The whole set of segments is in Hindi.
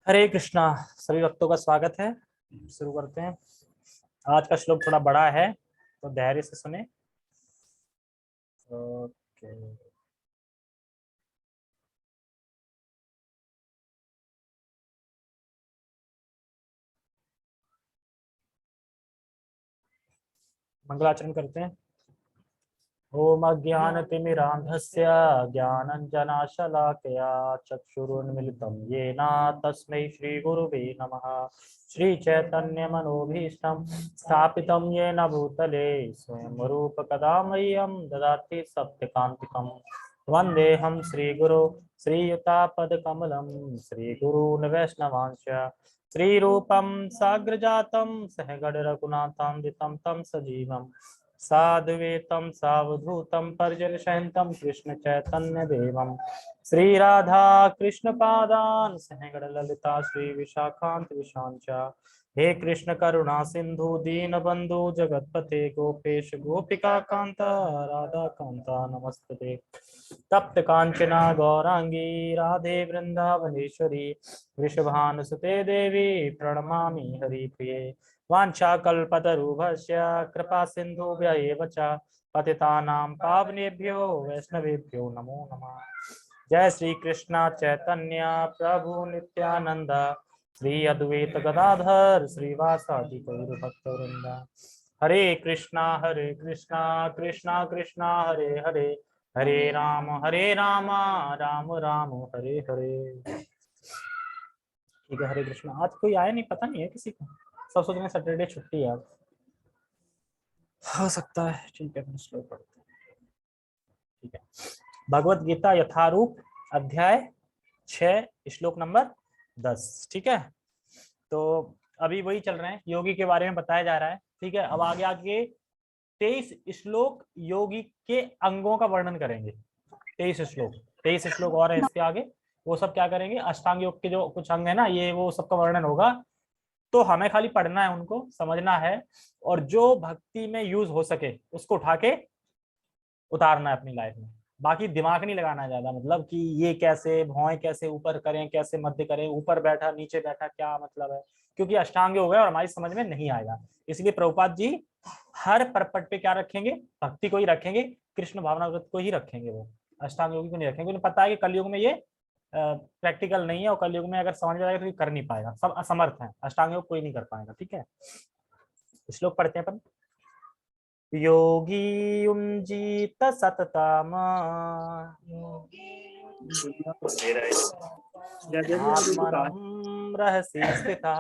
हरे कृष्णा। सभी भक्तों का स्वागत है। शुरू करते हैं। आज का श्लोक थोड़ा बड़ा है तो धैर्य से सुने। ओके। मंगलाचरण करते हैं। ओम अज्ञानतिमिरान्धस्य ज्ञानञ्जनशलाकया चक्षुरुन्मिलितं येन तस्मै श्रीगुरुवे नमः। श्रीचैतन्यमनोभीष्टं स्थापितं येन भूतले स्वयं रूपकदा मह्यं ददाति सत्यकान्तिकं। वन्देऽहं श्रीगुरो श्रीयुतापदकमलं श्रीगुरून् वैष्णवांश्च श्रीरूपं साग्रजातं सहगणरघुनाथान्वितं तं सजीवम् साद्वैतं सावधूतं परिजनसहितं कृष्ण चैतन्य देवं श्री राधा कृष्ण पादान सहगणललिता श्री विशाखान्त विशांच। हे कृष्ण करुणा सिंधु दीन बंधु जगतपते गोपेश गोपिका कांता राधा कांता नमस्ते। तप्त कांचना गौरांगी राधे वृंदावनेश्वरी वृषभानुसुते देवी प्रणमामि हरिप्रिये। वाञ्छाकल्पतरुभ्यश्च कृपा सिन्धुभ्य एव च पतितानां पावनेभ्यो वैष्णवेभ्यो नमो नमः। जय श्री कृष्ण चैतन्य प्रभु नित्यानंद श्री अद्वैत गदाधर श्रीवासादि गौर भक्तवृंद। हरे कृष्णा कृष्णा कृष्णा हरे हरे हरे राम राम राम हरे हरे। ठीक है। हरे कृष्णा। आज कोई आया नहीं, पता नहीं है किसी को। सब सोच रहे सैटरडे छुट्टी है आज। हो सकता है। ठीक है, अपने श्लोक पढ़ते हैं। ठीक है। भगवत गीता यथारूप अध्याय 6 श्लोक नंबर 10। ठीक है। तो अभी वही चल रहे हैं, योगी के बारे में बताया जा रहा है। ठीक है। अब आगे आगे 23 श्लोक योगी के अंगों का वर्णन करेंगे। 23 श्लोक और है इसके आगे। वो सब क्या करेंगे, अष्टांग योग के जो कुछ अंग है ना, ये वो सबका वर्णन होगा। तो हमें खाली पढ़ना है, उनको समझना है, और जो भक्ति में यूज हो सके उसको उठा के उतारना है अपनी लाइफ में। बाकी दिमाग नहीं लगाना है ज्यादा, मतलब कि ये कैसे भौएं कैसे ऊपर करें, कैसे मध्य करें, ऊपर बैठा नीचे बैठा, क्या मतलब है, क्योंकि अष्टांग योग है और हमारी समझ में नहीं आएगा। इसलिए प्रभुपाद जी हर परपट पे क्या रखेंगे, भक्ति को ही रखेंगे, कृष्ण भावनाव्रत को ही रखेंगे। वो अष्टांग योगी को नहीं रखेंगे। उन्हें पता है कि कलयुग में ये प्रैक्टिकल नहीं है, और कलयुग में अगर समझ में आएगा तो ये कर नहीं पाएगा, सब असमर्थ है, अष्टांग योग कोई नहीं कर पाएगा। ठीक है। श्लोक पढ़ते हैं अपन। योगी युञ्जीत सततम आत्मनं रहसि स्थितः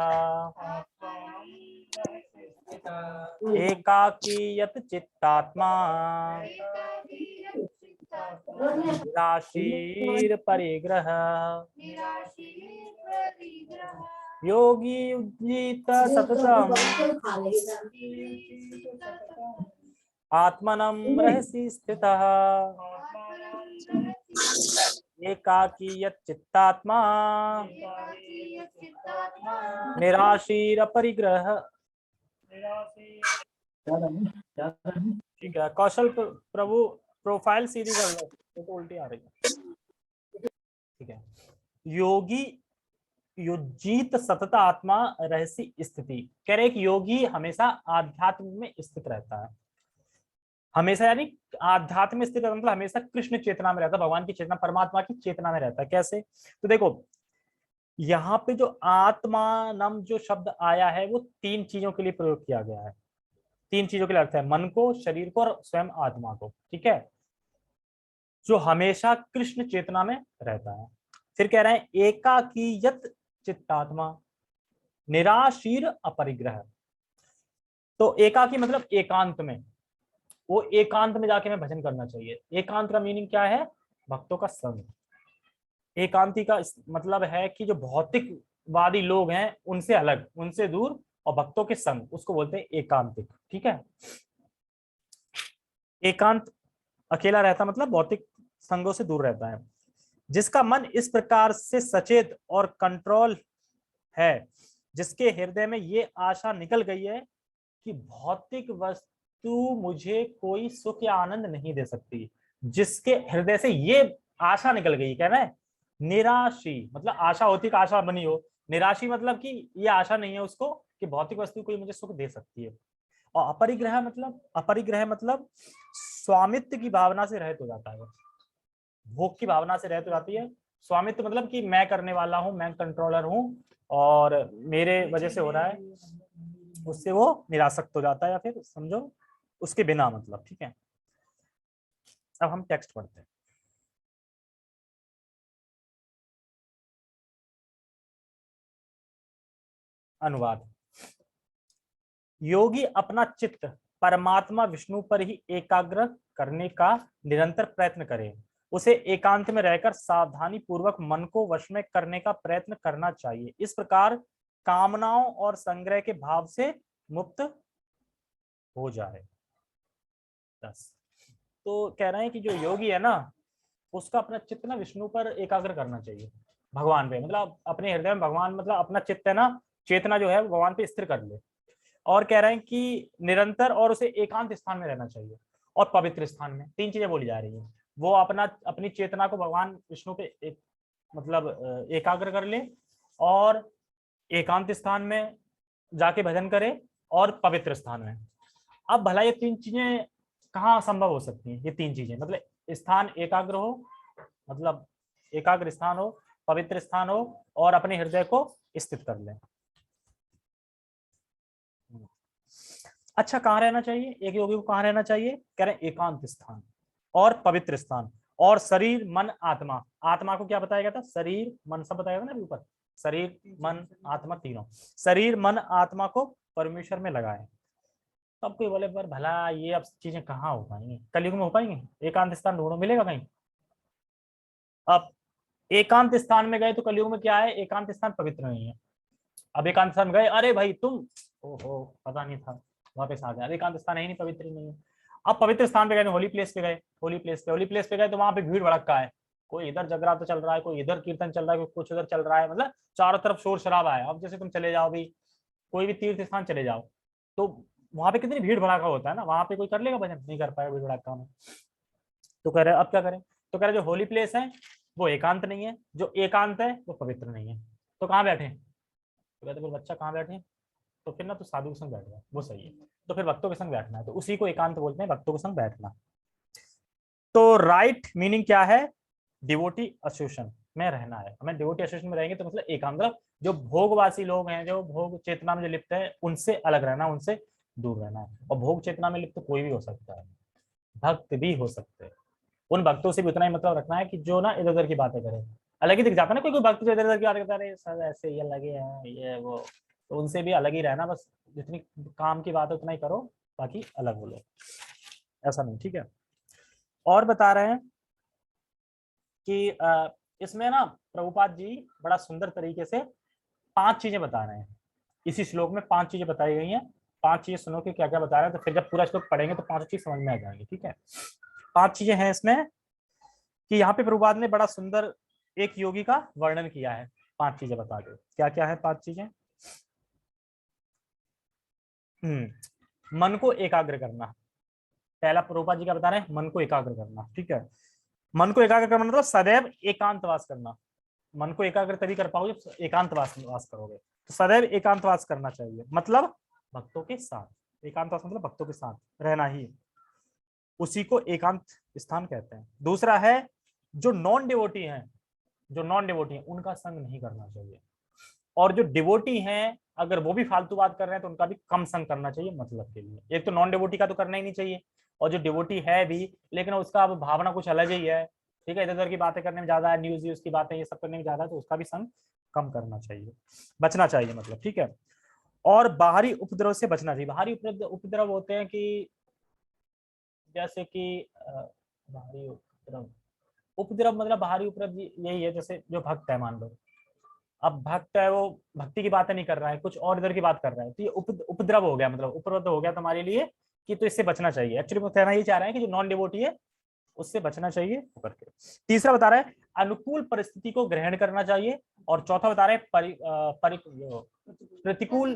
एकाकी यत चित्तात्मा निराशीर परिग्रह। योगी युञ्जीत सततम आत्मनं रहसि स्थितः एकाकी यत् चित्तात्मा निराशीर परिग्रह। ठीक है। कौशल प्रभु प्रोफाइल सीधी कर लो, तो उल्टी आ रही है। ठीक है। योगी युज्जीत सतत आत्मा रहसी स्थिति। कह रहे कि योगी हमेशा आध्यात्म में स्थित रहता है। हमेशा यानी आध्यात्म में स्थित रहता मतलब हमेशा कृष्ण चेतना में रहता है, भगवान की चेतना, परमात्मा की चेतना में रहता है। कैसे? तो देखो, यहाँ पे जो आत्मानम जो शब्द आया है वो 3 चीजों के लिए प्रयोग किया गया है। 3 चीजों के लिए अर्थ है, मन को, शरीर को और स्वयं आत्मा को। ठीक है। जो हमेशा कृष्ण चेतना में रहता है। फिर कह रहे हैं एकाकीयत चित्तात्मा निराशीर अपरिग्रह। तो एकाकी मतलब एकांत में, वो एकांत में जाके मैं भजन करना चाहिए। एकांत का मीनिंग क्या है? भक्तों का संग। एकांती का मतलब है कि जो भौतिकवादी लोग हैं उनसे अलग, उनसे दूर, और भक्तों के संग, उसको बोलते हैं एकांतिक। ठीक है। एकांत अकेला रहता मतलब भौतिक संगों से दूर रहता है। जिसका मन इस प्रकार से सचेत और कंट्रोल है, जिसके हृदय में ये आशा निकल गई है कि भौतिक वस्तु मुझे कोई सुख या आनंद नहीं दे सकती। जिसके हृदय से ये आशा निकल गई, क्या है, निराशी मतलब आशा होती कि आशा बनी हो, निराशी मतलब कि ये आशा नहीं है उसको कि भौतिक वस्तु कोई मुझे सुख दे सकती है। और अपरिग्रह मतलब स्वामित्व की भावना से रहित हो जाता है, भोग की भावना से रहित हो जाती है। स्वामित्व मतलब कि मैं करने वाला हूँ, मैं कंट्रोलर हूँ और मेरे वजह से हो रहा है, उससे वो निरासक्त हो जाता है, या फिर समझो उसके बिना मतलब। ठीक है, अब हम टेक्स्ट पढ़ते हैं। अनुवाद। योगी अपना चित्त परमात्मा विष्णु पर ही एकाग्र करने का निरंतर प्रयत्न करे, उसे एकांत में रहकर सावधानी पूर्वक मन को वश में करने का प्रयत्न करना चाहिए। इस प्रकार कामनाओं और संग्रह के भाव से मुक्त हो जाए। 10। तो कह रहे हैं कि जो योगी है ना, उसका अपना चित्त ना विष्णु पर एकाग्र करना चाहिए, भगवान पे, मतलब अपने हृदय में भगवान, मतलब अपना चित्त है ना, चेतना जो है भगवान पे स्थिर कर ले। और कह रहे हैं कि निरंतर और उसे एकांत स्थान में रहना चाहिए और पवित्र स्थान में। तीन चीजें बोली जा रही हैं। वो अपनी चेतना को भगवान विष्णु पे मतलब एकाग्र कर ले, और एकांत स्थान में जाके भजन करे, और पवित्र स्थान में। अब भला ये तीन चीजें कहाँ संभव हो सकती हैं? ये तीन चीजें मतलब स्थान एकाग्र हो, मतलब एकाग्र स्थान हो, पवित्र स्थान हो, और अपने हृदय को स्थित कर ले। अच्छा, कहाँ रहना चाहिए एक योगी को? कहाँ रहना चाहिए? कह रहे हैं एकांत स्थान और पवित्र स्थान, और शरीर मन आत्मा। आत्मा को क्या बताया गया था? शरीर मन सब बताया गया ना ऊपर, शरीर मन आत्मा तीनों। शरीर मन आत्मा को परमेश्वर में लगाए। तब कोई बोले पर भला ये अब चीजें कहाँ हो पाएंगी, कलयुग में हो पाएंगे? एकांत स्थान ढूंढो, मिलेगा कहीं? अब एकांत स्थान में गए तो कलयुग में क्या है, एकांत स्थान पवित्र नहीं है। अब एकांत स्थान गए, अरे भाई तुम, ओहो पता नहीं था, वापस आ गए, अब एकांत स्थान है ही नहीं, पवित्र ही नहीं है। अब पवित्र स्थान पे गए, होली प्लेस पे गए, होली प्लेस पे गए तो वहां पे भीड़ भड़का है, कोई इधर जगराता चल रहा है, कोई इधर कीर्तन चल रहा है, कोई कुछ उधर चल रहा है, मतलब चारों तरफ शोर शराबा है। अब जैसे तुम चले जाओ भी, कोई भी तीर्थ स्थान चले जाओ, तो वहां पे कितनी भीड़ भड़ाका होता है ना, वहां पे कोई कर लेगा भजन? नहीं कर पाएगा भीड़ भड़ाका में। तो कह रहे अब क्या करें? तो कह रहे जो होली प्लेस है वो एकांत नहीं है, जो एकांत है वो पवित्र नहीं है, तो कहाँ बैठे? तो कहते फिर बच्चा कहाँ बैठे? तो फिर ना तो साधु के संग बैठ गया, वो सही है, तो फिर भक्तों के संग बैठना है, तो उसी को एकांत बोलते हैं, भक्तों के संग बैठना। तो राइट मीनिंग क्या है? डिवोटी एसोसिएशन में रहना है हमें। डिवोटी एसोसिएशन में रहेंगे तो मतलब एकांत, मतलब जो भोगवासी लोग हैं, जो भोग चेतना में जो लिप्त है, उनसे अलग रहना, उनसे दूर रहना है। और भोग चेतना में लिप्त तो कोई भी हो सकता है, भक्त भी हो सकते हैं। उन भक्तों से भी उतना ही मतलब रखना है कि जो ना इधर उधर की बातें करें। अलग ही दिख जाता है ना कोई कोई भक्त जो इधर उधर की बातें करता है, सब ऐसे ये लगे हैं ये वो, तो उनसे भी अलग ही रहना। बस जितनी काम की बात है उतना ही करो, बाकी अलग बोलो, ऐसा नहीं। ठीक है, और बता रहे हैं कि इसमें ना प्रभुपाद जी बड़ा सुंदर तरीके से 5 चीजें बता रहे हैं। इसी श्लोक में 5 चीजें बताई गई हैं। 5 चीजें सुनो कि क्या क्या बता रहे हैं, तो फिर जब पूरा श्लोक पढ़ेंगे तो 5 चीज समझ में आ जाएंगी। ठीक है, 5 चीजें हैं इसमें कि यहाँ पे प्रभुपाद ने बड़ा सुंदर एक योगी का वर्णन किया है। 5 चीजें बता दो, क्या क्या है 5 चीजें। मन को एकाग्र करना। पहला प्रभुपाद जी का बता रहे हैं, मन को एकाग्र करना। ठीक है, मन को एकाग्र करना मतलब सदैव एकांतवास करना। मन को एकाग्र तभी कर पाओगे जब एकांतवास करोगे, तो सदैव एकांतवास करना चाहिए, मतलब भक्तों के साथ। एकांतवास मतलब भक्तों के साथ रहना ही, उसी को एकांत स्थान कहते हैं। दूसरा है जो नॉन डिवोटी हैं, उनका संग नहीं करना चाहिए। और जो डिवोटी हैं अगर वो भी फालतू बात कर रहे हैं तो उनका भी कम संग करना चाहिए, मतलब के लिए। एक तो नॉन डिवोटी का तो करना ही नहीं चाहिए, और जो डिवोटी है भी लेकिन उसका अब भावना कुछ अलग ही है, ठीक है, इधर उधर की बातें करने में ज्यादा है, न्यूज व्यूज की बातें ये सब करने में ज्यादा है, तो उसका भी संग कम करना चाहिए, बचना चाहिए मतलब। ठीक है, और बाहरी उपद्रव से बचना चाहिए। बाहरी उपद्रव होते हैं कि जैसे कि बाहरी उपद्रव, मतलब बाहरी उपद्रव यही है, जैसे जो भक्त है मान लो, अब भक्त है वो भक्ति की बातें नहीं कर रहा है, कुछ और इधर की बात कर रहा है, तो ये उपद्रव हो गया, मतलब उपद्रव हो गया तुम्हारे लिए कि तो इससे बचना चाहिए। एक्चुअली वो कहना ये चाह रहे हैं कि जो नॉन डिवोटी है उससे बचना चाहिए करके। तीसरा बता रहा है अनुकूल परिस्थिति को ग्रहण करना चाहिए, और चौथा बता रहे हैं प्रतिकूल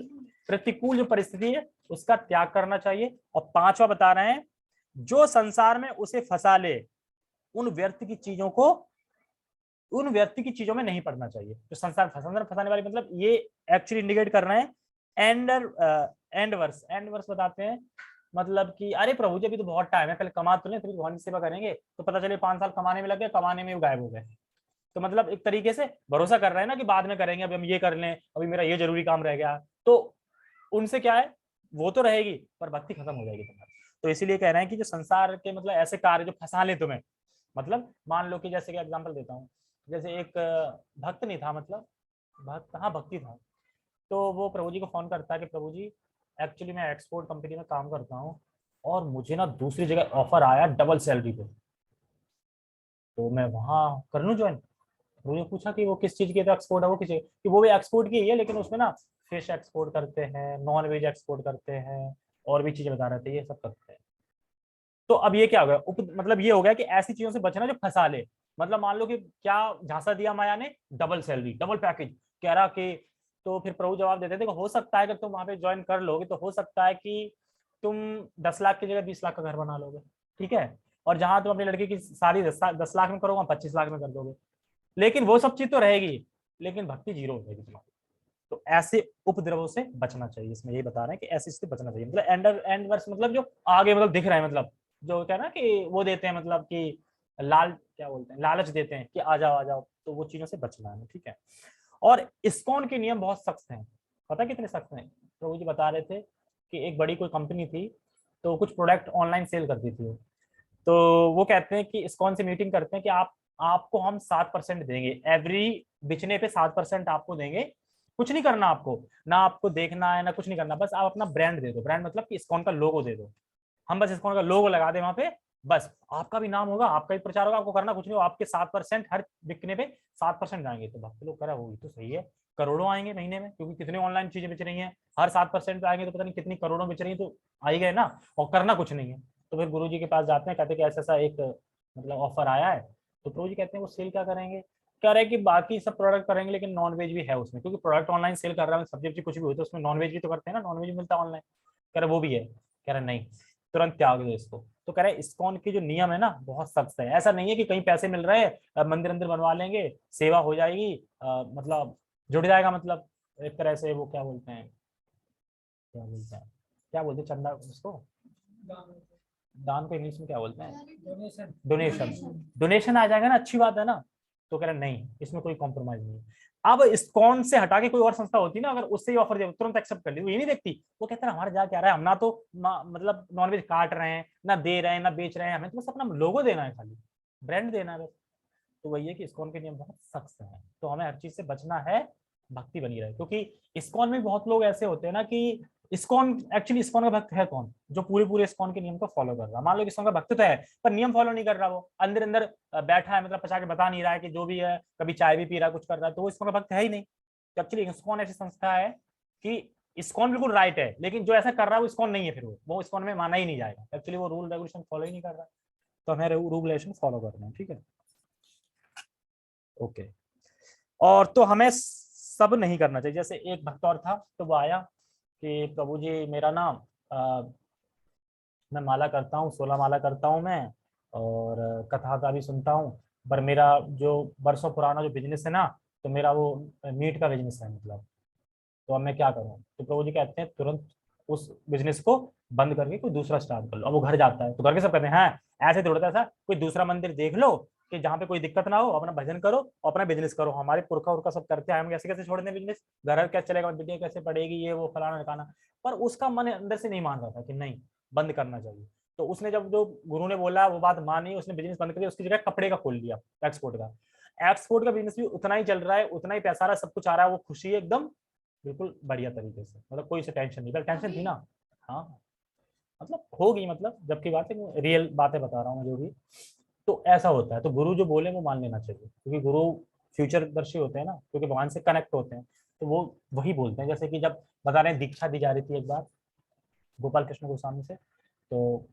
प्रतिकूल जो परिस्थिति है उसका त्याग करना चाहिए, और पांचवा बता रहे हैं जो संसार में उसे फंसा ले उन व्यर्थ की चीजों को उन व्यक्ति की चीजों में नहीं पड़ना चाहिए जो संसार फंसाने वाली, मतलब ये एक्चुअली इंडिकेट कर रहे हैं एंड वर्स बताते हैं, मतलब कि अरे प्रभु जी अभी तो बहुत टाइम है, पहले कमा तो लें तभी भगवान की सेवा करेंगे, तो पता चले 5 साल कमाने में लग गए, कमाने में गायब हो गए। तो मतलब एक तरीके से भरोसा कर रहे हैं ना कि बाद में करेंगे, अभी हम ये कर लें, अभी मेरा ये जरूरी काम रह गया, तो उनसे क्या है, वो तो रहेगी पर भक्ति खत्म हो जाएगी तुम्हारी। तो इसीलिए कह रहे हैं कि जो संसार के मतलब ऐसे कार्य जो फंसा ले तुम्हें, मतलब मान लो कि जैसे कि एग्जांपल देता हूँ, जैसे एक भक्त नहीं था, मतलब भक्त, हाँ भक्ति था, तो वो प्रभु जी को फोन करता है कि प्रभु जी एक्चुअली मैं एक्सपोर्ट कंपनी में काम करता हूँ और मुझे ना दूसरी जगह ऑफर आया डबल सैलरी पे, तो मैं वहां कर लूँ ज्वाइन। मुझे पूछा कि वो किस चीज की एक्सपोर्ट है, वो किस कि वो भी एक्सपोर्ट की ही है, लेकिन उसमें ना फिश एक्सपोर्ट करते हैं, नॉन वेज एक्सपोर्ट करते हैं, और भी चीजें बता रहे थे, ये सब करते हैं। तो अब ये क्या हो गया, मतलब ये हो गया कि ऐसी चीजों से बचना जो फंसा ले, मतलब मान लो कि क्या झांसा दिया माया ने, डबल सैलरी डबल पैकेज कह रहा कि, तो फिर प्रभु जवाब देते थे कि हो सकता है कि तुम वहां पे ज्वाइन कर लोगे तो हो सकता है कि तुम 10 लाख की जगह 20 लाख का घर बना लोगे, ठीक है, और जहां तुम अपनी लड़की की शादी 10 लाख में करोगे 25 लाख में कर दोगे, लेकिन वो सब चीज तो रहेगी, लेकिन भक्ति जीरो हो जाएगी तुम्हारी। तो ऐसे उपद्रवों से बचना चाहिए, इसमें ये बता रहे हैं कि ऐसे से बचना चाहिए, मतलब एंड वर्स मतलब जो आगे मतलब दिख रहा है, मतलब जो क्या ना कि वो देते हैं, मतलब कि लाल क्या बोलते हैं, लालच देते हैं कि आ जाओ आ जाओ, तो वो चीजों से बचना है, ठीक है। और इस्कॉन के नियम बहुत सख्त हैं, पता कितने सख्त हैं, तो वो जी बता रहे थे कि एक बड़ी कोई कंपनी थी, तो कुछ प्रोडक्ट ऑनलाइन सेल करती थी, तो वो कहते हैं कि इस्कॉन से मीटिंग करते हैं कि आपको हम 7% देंगे, एवरी बिचने पे 7% आपको देंगे, कुछ नहीं करना आपको, ना आपको देखना है ना कुछ नहीं करना, बस आप अपना ब्रांड दे दो, ब्रांड मतलब कि इस्कॉन का लोगो दे दो, हम बस इस्कॉन का लोगो लगा दे वहां पे, बस आपका भी नाम होगा, आपका भी प्रचार होगा, आपको करना कुछ नहीं हो, आपके 7% हर बिकने पे 7% जाएंगे। तो भक्त लोग करा होगी तो सही है, करोड़ों आएंगे महीने में, क्योंकि कितनी ऑनलाइन चीजें बेच रही हैं, हर 7% आएंगे तो पता नहीं कितनी करोड़ों बेच रही है, तो आ ही गए ना, और करना कुछ नहीं है। तो फिर गुरु जी के पास जाते हैं, कहते हैं कि ऐसा ऐसा एक मतलब ऑफर आया है, तो प्रभु जी कहते हैं वो सेल क्या करेंगे, कह रहे हैं कि बाकी सब प्रोडक्ट करेंगे लेकिन नॉन वेज भी है उसमें, क्योंकि प्रोडक्ट ऑनलाइन सेल कर रहा है, सब्जी कुछ भी हो तो उसमें नॉन वेज भी तो करते हैं ना, नॉन वेज मिलता है ऑनलाइन, कह रहे वो भी है, कह रहे नहीं, तुरंत त्याग दो इसको। तो कह रहे इस्कॉन के जो नियम है ना बहुत सख्त है, ऐसा नहीं है कि कहीं पैसे मिल रहे हैं मंदिर अंदर बनवा लेंगे, सेवा हो जाएगी, मतलब जुड़ जाएगा, मतलब एक तरह से वो क्या बोलते हैं, क्या बोलते हैं चंदा उसको, दान को इंग्लिश में क्या बोलते हैं, डोनेशन, डोनेशन आ जाएगा ना, अच्छी बात है ना। तो कह रहे नहीं इसमें कोई कॉम्प्रोमाइज नहीं है। अब इस्कॉन से हटा के कोई और संस्था होती ना, अगर उससे ही ऑफर दे तुरंत एक्सेप्ट कर ली, वो ये नहीं देखती, वो कहते हैं हमारे जा क्या रहा है, हम ना तो मतलब नॉनवेज काट रहे हैं, ना दे रहे हैं, ना बेच रहे हैं, हमें तो बस अपना लोगो देना है, खाली ब्रांड देना है बस। तो वही है कि इस्कॉन के नियम बहुत सख्त हैं, तो हमें हर चीज से बचना है, भक्ति बनी रहे, क्योंकि इस्कॉन में बहुत लोग ऐसे होते हैं ना कि इस्कॉन एक्चुअली इस्कॉन का भक्त है कौन, जो पूरे पूरे इस्कॉन के नियम को फॉलो कर रहा है, मान लो कि इस्कॉन का भक्त तो है पर नियम फॉलो नहीं कर रहा, वो अंदर अंदर बैठा है, मतलब पचा के बता नहीं रहा है कि जो भी है, कभी चाय भी पी रहा है, कुछ कर रहा है, तो वो इस्कॉन का भक्त है ही नहीं। तो एक्चुअली इस्कॉन ऐसी संस्था है कि इस्कॉन बिल्कुल राइट है, लेकिन जो ऐसा कर रहा है वो इस्कॉन नहीं है, फिर वो इस्कॉन में माना ही नहीं जाएगा, एक्चुअली वो रूल रेगुलेशन फॉलो ही नहीं कर रहा, तो हमें रूल रेगुलेशन फॉलो करना है, ठीक है, ओके। और तो हमें सब नहीं करना चाहिए, जैसे एक भक्त और था, तो वो आया कि प्रभु जी मेरा नाम मैं माला करता हूँ, 16 माला करता हूँ मैं, और कथा का भी सुनता हूँ, पर मेरा जो बरसों पुराना जो बिजनेस है ना, तो मेरा वो मीट का बिजनेस है, मतलब तो अब मैं क्या करूँ, तो प्रभु जी कहते हैं तुरंत उस बिजनेस को बंद करके कोई दूसरा स्टार्ट कर लो। अब वो घर जाता है तो घर के सब कहते हैं हाँ ऐसे थोड़ा था, कोई दूसरा मंदिर देख लो कि जहाँ पे कोई दिक्कत ना हो, अपना भजन करो और अपना बिजनेस करो, हमारे पुरखा उरखा सब करते हैं, हम कैसे कैसे छोड़ दें बिजनेस, घर कैसे चलेगा, बिटिया कैसे पड़ेगी, ये वो फलाना ढिकाना। पर उसका मन अंदर से नहीं मान रहा था कि नहीं बंद करना चाहिए। तो उसने जब जो गुरु ने बोला वो बात मानी, उसने बिजनेस बंद कर दिया, उसकी जगह कपड़े का खोल लिया, एक्सपोर्ट का बिजनेस भी उतना ही चल रहा है, उतना ही पैसा आ रहा है, सब कुछ आ रहा है, वो खुशी है एकदम बिल्कुल बढ़िया तरीके से, मतलब कोई से टेंशन नहीं, टेंशन थी ना, हाँ मतलब होगी, मतलब जबकि बातें रियल बातें बता रहा हूँ जो भी, तो ऐसा होता है, तो गुरु जो बोले वो मान लेना चाहिए, क्योंकि गुरु फ्यूचर दर्शी होते हैं ना, क्योंकि भगवान से कनेक्ट होते हैं, तो वो वही बोलते हैं। जैसे कि जब बता रहे हैं दीक्षा दी जा रही थी एक बार गोपाल कृष्ण गोस्वामी से, तो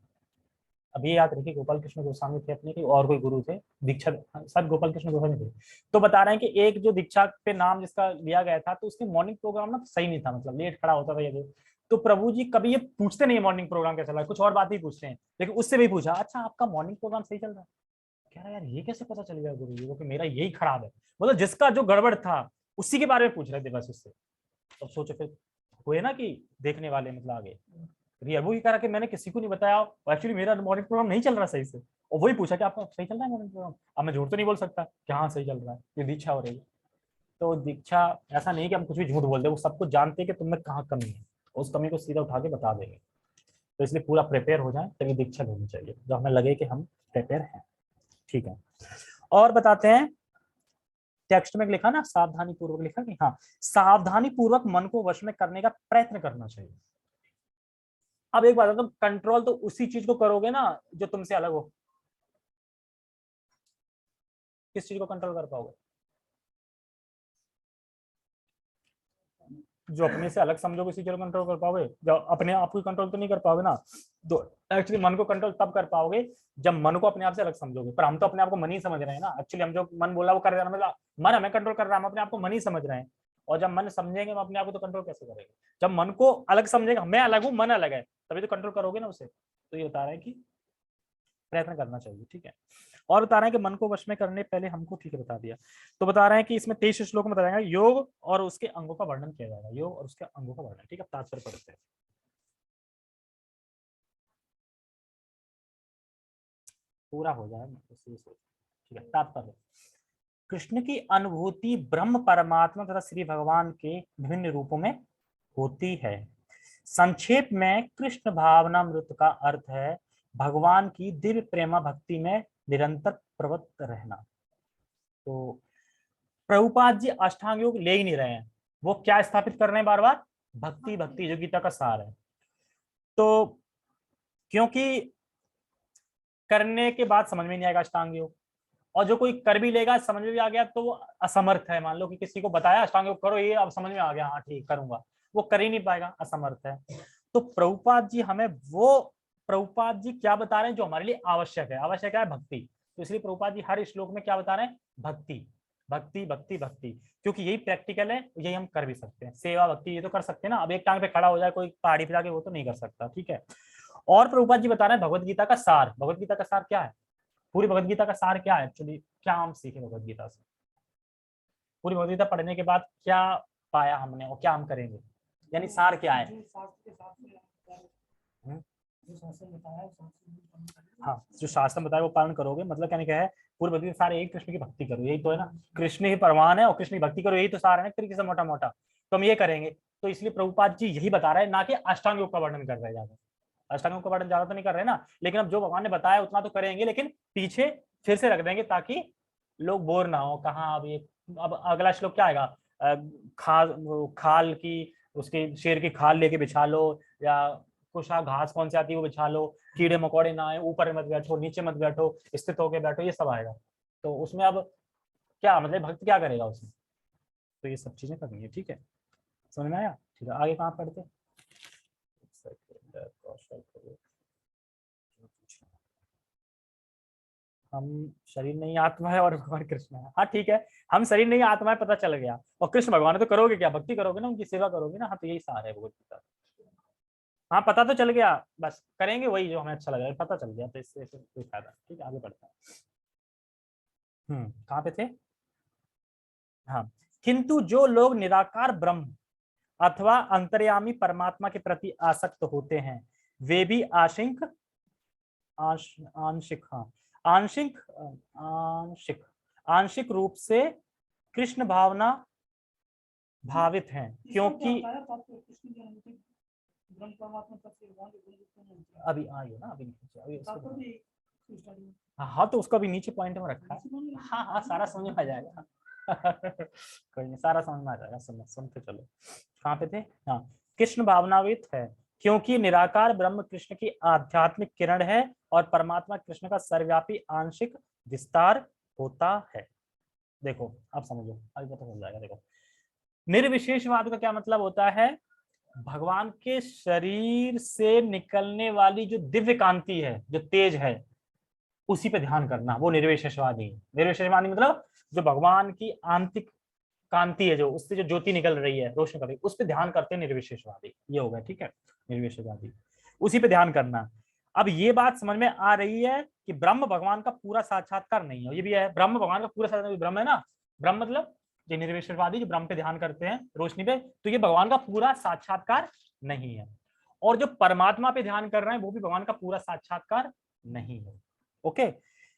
अभी याद रखिए गोपाल कृष्ण गोस्वामी थे अपने, की और कोई गुरु थे दीक्षा, सब गोपाल कृष्ण गोस्वामी थे। तो बता रहे हैं कि एक जो दीक्षा पे नाम जिसका लिया गया था, तो उसके मॉर्निंग प्रोग्राम ना सही नहीं था, मतलब लेट खड़ा होता था ये, तो प्रभु जी कभी ये पूछते नहीं मॉर्निंग प्रोग्राम कैसा लगा, कुछ और बात ही पूछते हैं, लेकिन उससे भी पूछा अच्छा आपका मॉर्निंग प्रोग्राम सही चल रहा है, कह रहा यार ये कैसे पता चल गया गुरु जी को कि मेरा यही खराब है, मतलब जिसका जो गड़बड़ था उसी के बारे में पूछ रहे थे बस उससे। तो सोचो फिर हुए ना कि देखने वाले मतलब आगे रियबू ही कह रहा कि मैंने किसी को नहीं बताया, एक्चुअली मेरा मॉर्निंग प्रोग्राम नहीं चल रहा सही से, और वही पूछा कि आपका सही चल रहा है मॉर्निंग प्रोग्राम। अब मैं झूठ तो नहीं बोल सकता कि हाँ सही चल रहा है, ये दीक्षा हो रही है। तो दीक्षा ऐसा नहीं कि हम कुछ भी झूठ बोल दे, वो सब कुछ जानते हैं कि तुम्हें कहाँ कमी है, उस कमी को सीधा उठा के बता देंगे। तो इसलिए पूरा प्रिपेयर हो जाए तभी दीक्षा लेनी चाहिए, जो हमें लगे कि हम प्रिपेयर हैं। ठीक है, और बताते हैं, टेक्स्ट में लिखा ना सावधानी पूर्वक, लिखा कि हाँ सावधानी पूर्वक मन को वश में करने का प्रयत्न करना चाहिए। अब एक बात है, तुम कंट्रोल तो उसी चीज को करोगे ना जो तुमसे अलग हो। किस चीज को कंट्रोल कर पाओगे? जो अपने से अलग समझोगे उसी चीज को कंट्रोल कर पाओगे, जो अपने आप को कंट्रोल तो नहीं कर पाओगे ना। तो एक्चुअली मन को कंट्रोल तब कर पाओगे जब मन को अपने आप से अलग समझोगे, पर हम तो अपने आप को मन ही समझ रहे हैं ना। एक्चुअली हम जो मन बोला वो कर रहे हैं, मतलब मन हमें कंट्रोल कर रहा है, हम अपने आप को मन ही समझ रहे हैं। और जब मन समझेंगे हम अपने आप को तो कंट्रोल कैसे करेंगे? जब मन को अलग समझेगा, मैं अलग हूँ मन अलग है, तभी तो कंट्रोल करोगे ना उसे। तो ये बता रहा है कि प्रयत्न करना चाहिए। ठीक है, और बता रहे हैं कि मन को वश में करने पहले हमको, ठीक है बता दिया। तो बता रहे हैं कि इसमें 23 श्लोक में बताया योग और उसके अंगों का वर्णन किया जाएगा, योग और उसके अंगों का वर्णन। ठीक है, तात्पर्य पढ़ते हैं, पूरा हो जाए ठीक है। तात्पर्य, कृष्ण की अनुभूति ब्रह्म परमात्मा तथा श्री भगवान के विभिन्न रूपों में होती है। संक्षेप में कृष्ण भावनामृत का अर्थ है भगवान की दिव्य प्रेमा भक्ति में निरंतर प्रवृत्त रहना। तो प्रभुपाद जी अष्टांग योग ले ही नहीं रहे हैं, वो क्या स्थापित कर रहे हैं बार बार? भक्ति, भक्ति जो गीता का सार है। तो क्योंकि करने के बाद समझ में नहीं आएगा अष्टांग योग, और जो कोई कर भी लेगा समझ में भी आ गया तो वो असमर्थ है। मान लो कि किसी को बताया अष्टांग योग करो, ये अब समझ में आ गया, हाँ ठीक करूंगा, वो कर ही नहीं पाएगा, असमर्थ है। तो प्रभुपाद जी हमें वो, प्रभुपाद जी क्या बता रहे हैं जो हमारे लिए आवश्यक है? आवश्यक है भक्ति। तो इसलिए प्रभुपाद जी हर श्लोक में क्या बता रहे हैं? भक्ति, भक्ति, भक्ति, भक्ति, क्योंकि यही प्रैक्टिकल है, यही हम कर भी सकते हैं। सेवा भक्ति ये तो कर सकते हैं ना, अब एक टांग पे खड़ा हो जाए कोई पहाड़ी पे जाके, वो तो नहीं कर सकता। ठीक है, और प्रभुपाद जी बता रहे हैं भगवत गीता का सार। भगवत गीता का सार क्या है? पूरी भगवत गीता का सार क्या है एक्चुअली? क्या हम सीखे भगवत गीता से? पूरी भगवत गीता पढ़ने के बाद क्या पाया हमने और क्या हम करेंगे, यानी सार क्या है? हाँ, जो शास्त्र बताया वो पालन करोगे, मतलब क्या है? पूरी भक्ति सार एक, कृष्ण की भक्ति करो, यही तो है ना। कृष्ण ही परमान है और कृष्ण की भक्ति करो, यही तो सार है ना तरीके से, मोटा मोटा। तो हम ये करेंगे। तो इसलिए प्रभुपाद जी यही बता रहे हैं, ना कि अष्टांग योग का वर्णन कर रहे हैं ज्यादा। अष्टांग योग का वर्णन ज्यादा तो नहीं कर रहे ना, लेकिन अब जो भगवान ने बताया उतना तो करेंगे, लेकिन पीछे फिर से रख देंगे ताकि लोग बोर ना हो। कहाँ अब ये, अब अगला श्लोक क्या आएगा? खाल की, उसके शेर की खाल लेके बिछा लो, या कुशा घास कौन सी आती है वो बिछा लो, कीड़े मकोड़े ना आए, ऊपर मत बैठो, नीचे मत बैठो, स्थित होके बैठो, ये सब आएगा। तो उसमें अब क्या मतलब भक्त क्या करेगा उसमें? तो ये सब चीजें करनी है। ठीक है, समझ में आया? ठीक है, आगे कहाँ पढ़ते? हम शरीर नहीं आत्मा है और भगवान कृष्ण है। हाँ ठीक है, हम शरीर नहीं आत्मा है पता चल गया, और कृष्ण भगवान है, तो करोगे क्या? भक्ति करोगे ना, उनकी सेवा करोगे ना। हाँ तो यही सार है भगवत गीता। हाँ पता तो चल गया, बस करेंगे वही जो हमें अच्छा लगा, पता चल गया तो इससे कोई फायदा नहीं। ठीक है, आगे बढ़ते हैं। कहाँ पे थे? हाँ, किंतु जो लोग निराकार ब्रह्म अथवा अंतर्यामी परमात्मा के प्रति आसक्त होते हैं, वे भी आशिक, आंशिक, हाँ आंशिक, आंशिक, आंशिक रूप से कृष्ण भावना भावित हैं, क्योंकि अभी आई है ना, अभी हाँ हाँ, तो उसको अभी नीचे पॉइंट में रखा है। हाँ हाँ, सारा समझ में आ जाएगा। कोई नहीं, सारा समझ में आ जाएगा, सुनते चलो। कहाँ पे थे? हाँ, कृष्ण भावनावित है क्योंकि निराकार ब्रह्म कृष्ण की आध्यात्मिक किरण है और परमात्मा कृष्ण का सर्वव्यापी आंशिक विस्तार होता है। देखो अब समझो, अभी पता चल जाएगा। देखो, निर्विशेषवाद का क्या मतलब होता है? भगवान के शरीर से निकलने वाली जो दिव्य कांति है, जो तेज है, उसी पे ध्यान करना, वो निर्विशेषवादी है। निर्विशेषवादी मतलब जो भगवान की आंतरिक कांति है, जो उससे जो ज्योति निकल रही है, रोशनी कर रही है, उस पर ध्यान करते हैं निर्विशेषवादी। ये हो गया, ठीक है, निर्विशेषवादी, उसी पे ध्यान करना। अब ये बात समझ में आ रही है कि ब्रह्म भगवान का पूरा साक्षात्कार नहीं है। ये भी है, ब्रह्म भगवान का पूरा साक्षात्कार, ब्रह्म है ना, ब्रह्म मतलब जो निर्विशेषवादी जो ब्रह्म पे ध्यान करते हैं रोशनी पे, तो ये भगवान का पूरा साक्षात्कार नहीं है। और जो परमात्मा पे ध्यान कर रहे हैं वो भी भगवान का पूरा साक्षात्कार नहीं है। ओके,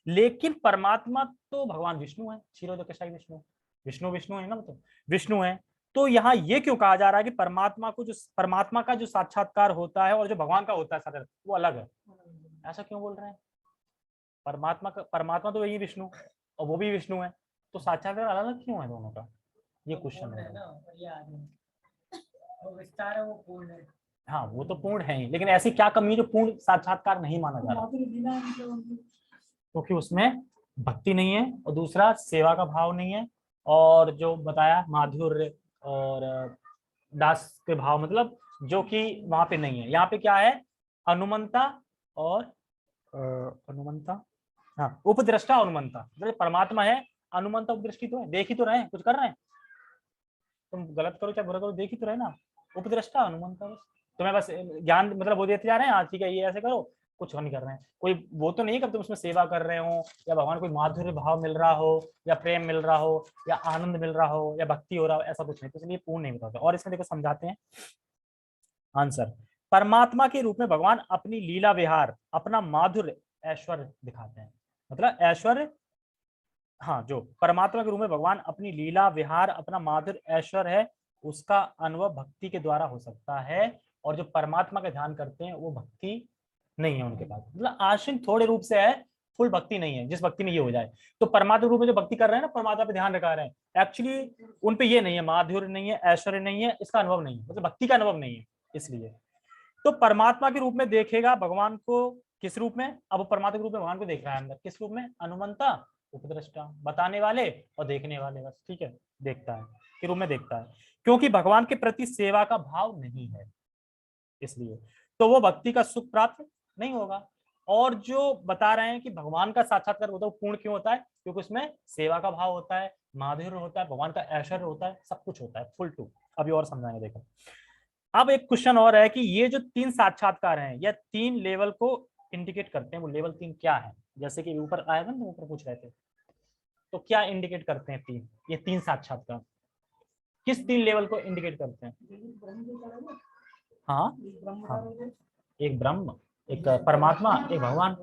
लेकिन परमात्मा तो भगवान विष्णु है, क्षीरोदकेशाई विष्णु, विष्णु विष्णु है ना, मतलब विष्णु है। तो यहाँ ये क्यों कहा जा रहा है कि परमात्मा का जो साक्षात्कार होता है और जो भगवान का होता है साक्षात्कार वो अलग है, ऐसा क्यों बोल रहे हैं? परमात्मा तो वही विष्णु और वो भी विष्णु है, तो साक्षात्कार अलग अलग क्यों है दोनों का? ये क्वेश्चन है। हाँ वो तो पूर्ण है ही, लेकिन ऐसी क्या कमी है जो पूर्ण साक्षात्कार नहीं माना जा रहा? क्योंकि उसमें भक्ति नहीं है और दूसरा सेवा का भाव नहीं है, और जो बताया माधुर्य और दास के भाव, मतलब जो कि वहां पे नहीं है। यहाँ पे क्या है? अनुमंता और अनुमंता, हाँ उपद्रष्टा अनुमंता, मतलब परमात्मा है, अनुमंता उपदृष्टि तो है, देख ही तो रहे हैं, कुछ कर रहे हैं, तुम गलत करो चाहे बुरा करो देख ही तो रहे ना, उपद्रष्टा अनुमंता, बस तुम्हें बस ज्ञान मतलब वो देते जा रहे हैं, हाँ ठीक है ये ऐसे करो, कुछ नहीं कर रहे हैं, कोई वो तो नहीं है कि तुम उसमें सेवा कर रहे हो या भगवान कोई माधुर्य भाव मिल रहा हो या प्रेम मिल रहा हो या आनंद मिल रहा हो या भक्ति हो रहा हो, ऐसा कुछ नहीं, तो इसलिए पूर्ण नहीं बताते। और इसमें देखो समझाते हैं आंसर, परमात्मा के रूप में भगवान अपनी लीला विहार, अपना माधुर्य ऐश्वर्य दिखाते हैं, मतलब ऐश्वर्य, हाँ जो परमात्मा के रूप में भगवान अपनी लीला विहार अपना माधुर्य ऐश्वर्य है उसका अनुभव भक्ति के द्वारा हो सकता है, और जो परमात्मा का ध्यान करते हैं वो भक्ति नहीं है उनके पास, मतलब आश्रित थोड़े रूप से है, फुल भक्ति नहीं है, जिस भक्ति में ये हो जाए। तो परमात्मा रूप में जो भक्ति कर रहे हैं ना, परमात्मा पे ध्यान रखा रहे हैं, एक्चुअली उन पे ये नहीं है, माधुर्य नहीं है, ऐश्वर्य नहीं है, इसका अनुभव नहीं है, मतलब भक्ति का अनुभव नहीं है। इसलिए तो परमात्मा के रूप में देखेगा भगवान को, किस रूप में? अब परमात्मा के रूप में भगवान को देख रहा है अंदर, किस रूप में? अनुमंता उपद्रष्टा, बताने वाले और देखने वाले, बस ठीक है, देखता है के रूप में देखता है, क्योंकि भगवान के प्रति सेवा का भाव नहीं है, इसलिए तो वो भक्ति का सुख प्राप्त नहीं होगा। और जो बता रहे हैं कि भगवान का साक्षात्कार होता है वो पूर्ण क्यों होता है? क्योंकि उसमें सेवा का भाव होता है, माधुर्य होता है, भगवान का ऐश्वर्य होता है, सब कुछ होता है फुल टू। अभी और समझाएंगे, देखो अब एक क्वेश्चन और है कि ये जो 3 साक्षात्कार हैं या 3 लेवल को इंडिकेट करते हैं, वो लेवल 3 क्या है? जैसे कि ऊपर आया था ना, ऊपर पूछ रहे थे, तो क्या इंडिकेट करते हैं 3, ये 3 साक्षात्कार किस 3 लेवल को इंडिकेट करते हैं? हाँ हाँ, एक ब्रह्म, एक परमात्मा, एक भगवान,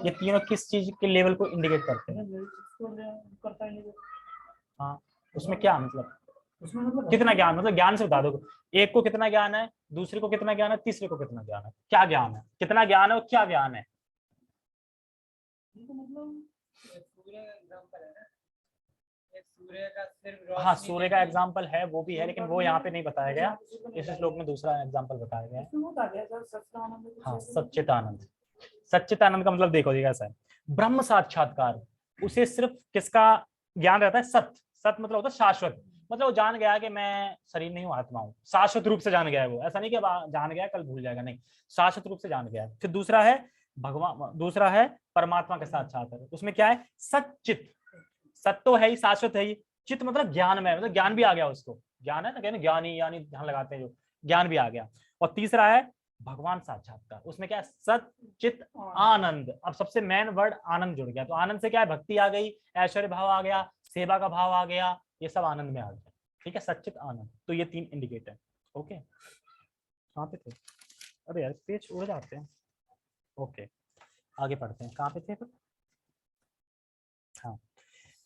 ये तीनों किस चीज के लेवल को इंडिकेट करते हैं? हाँ उसमें क्या मतलब कितना ज्ञान, मतलब ज्ञान से बता दो, एक को कितना ज्ञान है, दूसरे को कितना ज्ञान है, तीसरे को कितना ज्ञान है, क्या ज्ञान है, कितना ज्ञान है और क्या ज्ञान है? हाँ सूर्य का एग्जाम्पल है, वो भी है, लेकिन वो यहाँ पे नहीं बताया गया, इस श्लोक में दूसरा एग्जाम्पल बताया गया है। हाँ सच्चिदानंद, सच्चिदानंद का मतलब देखो कैसा है, ब्रह्म साक्षात्कार, उसे सिर्फ किसका ज्ञान रहता है? सत्य, सत्य मतलब होता है शाश्वत, मतलब वो जान गया कि मैं शरीर नहीं हूँ, आत्मा हूँ, शाश्वत रूप से जान गया है वो, ऐसा नहीं कि जान गया कल भूल जाएगा, नहीं, शाश्वत रूप से जान गया है। फिर दूसरा है भगवान, दूसरा है परमात्मा के साक्षात्कार, उसमें क्या है? सच्चित, सत्य तो है ही, शाश्वत है ही, चित्त मतलब ज्ञान में, मतलब ज्ञान भी आ गया उसको, ज्ञान है ना, कहते ज्ञानी यानी ध्यान लगाते हैं जो, ज्ञान भी आ गया। और तीसरा है भगवान साक्षात्कार, उसमें क्या है? सत चित आनंद, अब सबसे मेन वर्ड आनंद जुड़ गया, तो आनंद से क्या है? भक्ति आ गई, ऐश्वर्य भाव आ गया, सेवा का भाव आ गया, ये सब आनंद में आ गया, ठीक है, सच्चित आनंद। तो ये 3 इंडिकेटर, ओके कहाँ पे थे? अरे यार पेज उड़ जाते हैं, ओके आगे पढ़ते हैं, कहाँ पे थे? हाँ,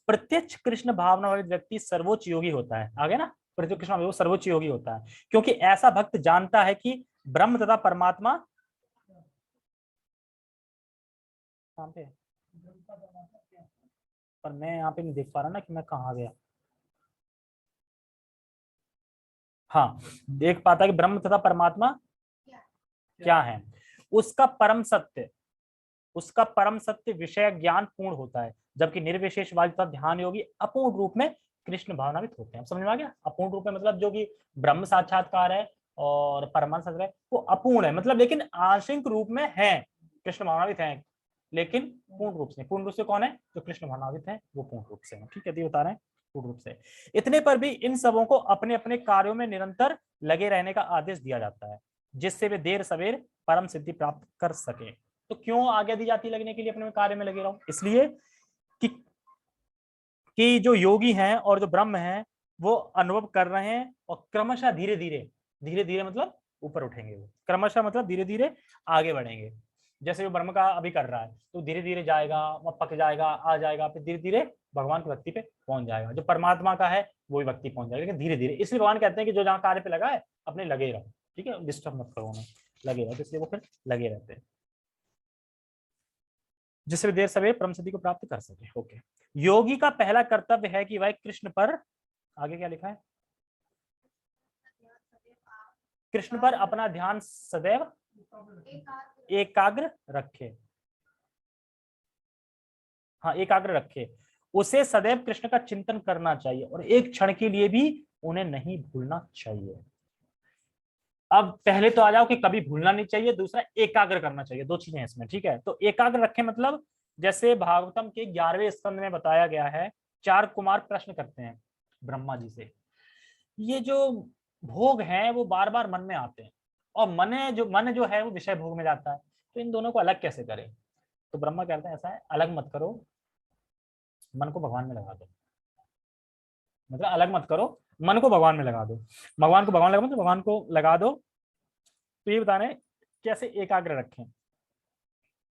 प्रत्यक्ष कृष्ण भावना वाले व्यक्ति सर्वोच्च योगी होता है, आगे ना, प्रत्यक्ष कृष्ण वो सर्वोच्च योगी होता है, क्योंकि ऐसा भक्त जानता है कि ब्रह्म तथा परमात्मा कहाँ पे, पर मैं यहाँ पे नहीं देख पा रहा ना कि मैं कहाँ गया। हाँ देख पाता कि ब्रह्म तथा परमात्मा क्या है, उसका परम सत्य, उसका परम सत्य विषय ज्ञान पूर्ण होता है, जबकि निर्विशेषवादी तथा ध्यान योगी अपूर्ण रूप में कृष्ण भावनावित होते हैं। समझ में आ गया? अपूर्ण रूप में मतलब जो कि ब्रह्म साक्षात्कार है और परमात्मा साक्षात्कार है वो अपूर्ण है, मतलब लेकिन आंशिक रूप में है, कृष्ण भावनावित है, लेकिन पूर्ण रूप से, पूर्ण रूप से कौन है? जो कृष्ण भावनावित है वो पूर्ण रूप से है, ठीक है, बता रहे हैं पूर्ण रूप से। इतने पर भी इन सबों को अपने अपने कार्यों में निरंतर लगे रहने का आदेश दिया जाता है, जिससे वे देर सवेर परम सिद्धि प्राप्त कर सके। तो क्यों आज्ञा दी जाती लगने के लिए अपने कार्य में लगे रहो? इसलिए कि जो योगी हैं और जो ब्रह्म हैं वो अनुभव कर रहे हैं और क्रमशः धीरे धीरे मतलब ऊपर उठेंगे, वो क्रमशः मतलब धीरे धीरे आगे बढ़ेंगे। जैसे वो ब्रह्म का अभी कर रहा है तो धीरे धीरे जाएगा, वह पक जाएगा, आ जाएगा, फिर धीरे धीरे भगवान की भक्ति पे पहुंच जाएगा। जो परमात्मा का है वो भी भक्ति पहुंच जाएगा, लेकिन धीरे धीरे। इसलिए भगवान कहते हैं कि जो जहाँ कार्य पे लगा है अपने लगे रहो, ठीक है, डिस्टर्ब मत करो उन्हें, लगे रहो। इसलिए वो फिर लगे रहते हैं, जिससे देर सवेर परम सिद्धि को प्राप्त कर सके। ओके, योगी का पहला कर्तव्य है कि वह कृष्ण पर, आगे क्या लिखा है, कृष्ण पर अपना ध्यान सदैव एकाग्र रखे। हाँ, एकाग्र रखे, उसे सदैव कृष्ण का चिंतन करना चाहिए और एक क्षण के लिए भी उन्हें नहीं भूलना चाहिए। अब पहले तो आ जाओ कि कभी भूलना नहीं चाहिए, दूसरा एकाग्र करना चाहिए, दो चीजें हैं इसमें, ठीक है। तो एकाग्र रखे मतलब जैसे भागवतम के 11वें स्कंद में बताया गया है, 4 कुमार प्रश्न करते हैं ब्रह्मा जी से, ये जो भोग हैं वो बार बार मन में आते हैं और मन जो है वो विषय भोग में जाता है, तो इन दोनों को अलग कैसे करें? तो ब्रह्मा कहते हैं ऐसा है, अलग मत करो, मन को भगवान में लगा दो। मतलब अलग मत करो, मन को भगवान में लगा दो। भगवान को भगवान लगा मतलब भगवान को लगा दो। तो ये बता रहे कैसे एकाग्र रखें,